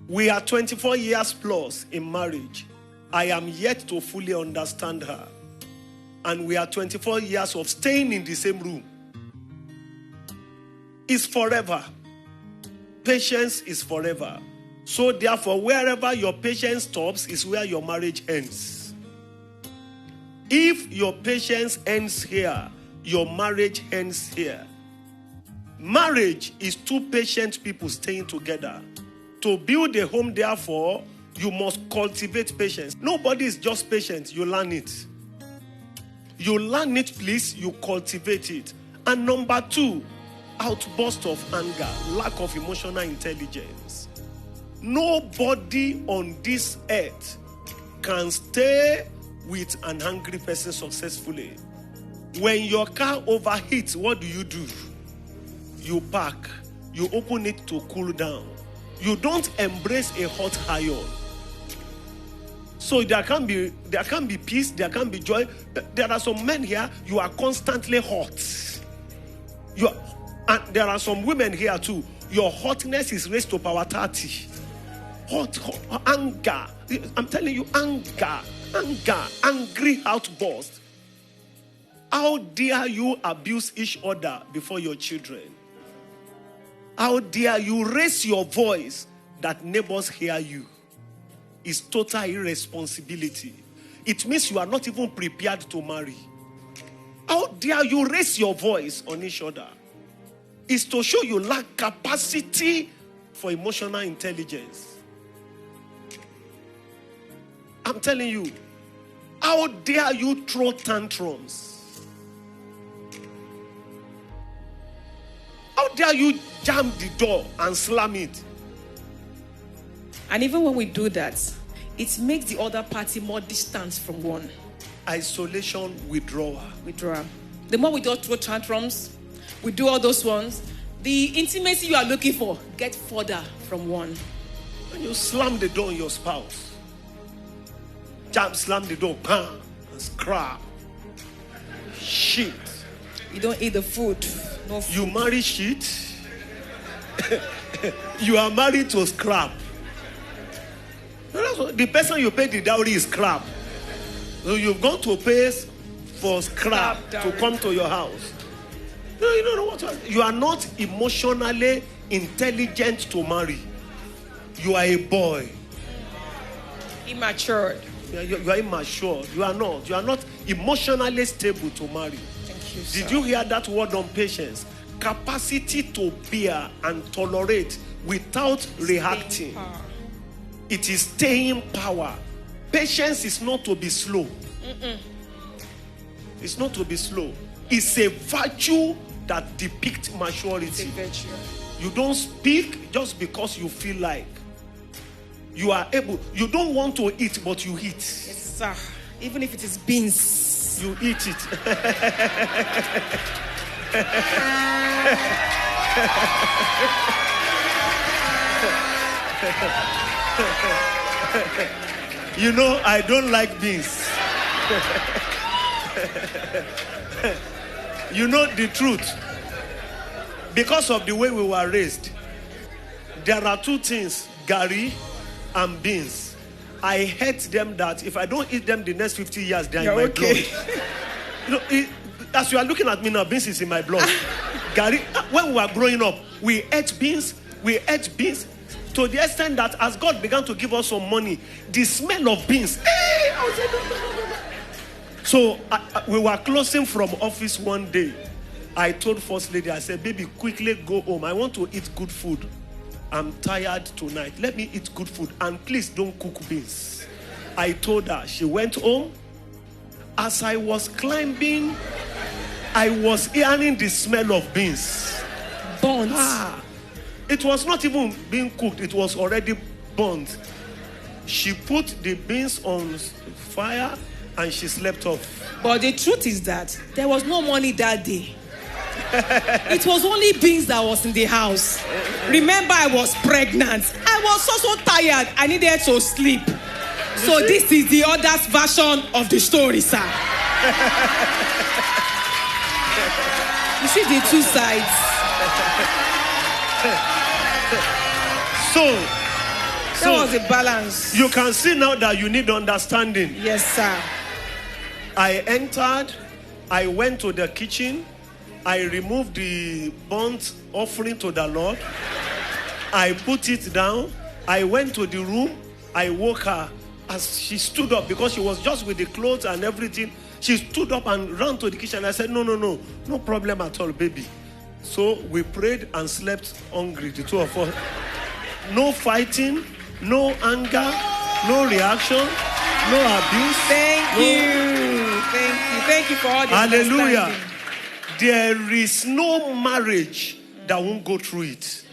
We are 24 years plus in marriage. I am yet to fully understand her. And we are 24 years of staying in the same room. It's forever. Patience is forever. So therefore, wherever your patience stops is where your marriage ends. If your patience ends here, your marriage ends here. Marriage is two patient people staying together. To build a home, therefore, you must cultivate patience. Nobody is just patient. You learn it. You learn it, please. You cultivate it. And number two, outburst of anger, lack of emotional intelligence. Nobody on this earth can stay with an angry person successfully. When your car overheats, what do? You park. You open it to cool down. You don't embrace a hot iron. So there can be peace, there can be joy. There are some men here, you are constantly hot. And there are some women here too. Your hotness is raised to power 30. Hot anger. I'm telling you, anger, angry outburst. How dare you abuse each other before your children? How dare you raise your voice that neighbors hear you? It's total irresponsibility. It means you are not even prepared to marry. How dare you raise your voice on each other? It's to show you lack capacity for emotional intelligence. I'm telling you, how dare you throw tantrums? How dare you jam the door and slam it? And even when we do that, it makes the other party more distant from one. Isolation, withdrawal. The more we don't throw tantrums, we do all those ones, the intimacy you are looking for get further from one. When you slam the door on your spouse, slam the door, bam, and scrap. Shit. You don't eat the food. No food. You marry shit. You are married to scrap. The person you pay the dowry is crap. So you've gone to pay for scrap to come to your house. No, you don't know what. You are not emotionally intelligent to marry. You are a boy. Immature. You are immature. You are not. You are not emotionally stable to marry. Thank you, sir. Did you hear that word on patience? Capacity to bear and tolerate without reacting. It is staying power. Patience is not to be slow. It's not to be slow. It's a virtue that depicts maturity. It's a virtue. You don't speak just because you feel like. You are able. You don't want to eat, but you eat. Yes, sir. Even if it is beans. You eat it. You know, I don't like beans. You know the truth. Because of the way we were raised, there are two things, gari and beans. I hate them that if I don't eat them the next 50 years, they are in my blood. You know, as you are looking at me now, beans is in my blood. Gari, when we were growing up, we ate beans to the extent that as God began to give us some money, the smell of beans. I was like, no. So we were closing from office one day. I told First Lady, I said, baby, quickly go home. I want to eat good food. I'm tired tonight. Let me eat good food. And please don't cook beans. I told her. She went home. As I was climbing, I was hearing the smell of beans. Burnt. It was not even being cooked. It was already burnt. She put the beans on fire and she slept off. But the truth is that there was no money that day. It was only beans that was in the house. Remember, I was pregnant. I was so tired. I needed to sleep. So this is the other's version of the story, sir. You see the two sides. There was a balance. You can see now that you need understanding. Yes, sir. I entered, I went to the kitchen, I removed the burnt offering to the Lord, I put it down, I went to the room, I woke her as she stood up because she was just with the clothes and everything. She stood up and ran to the kitchen. I said, no problem at all, baby. So we prayed and slept hungry, the two of us. No fighting, no anger, no reaction, no abuse. Thank you for all this. Hallelujah. There is no marriage that won't go through it.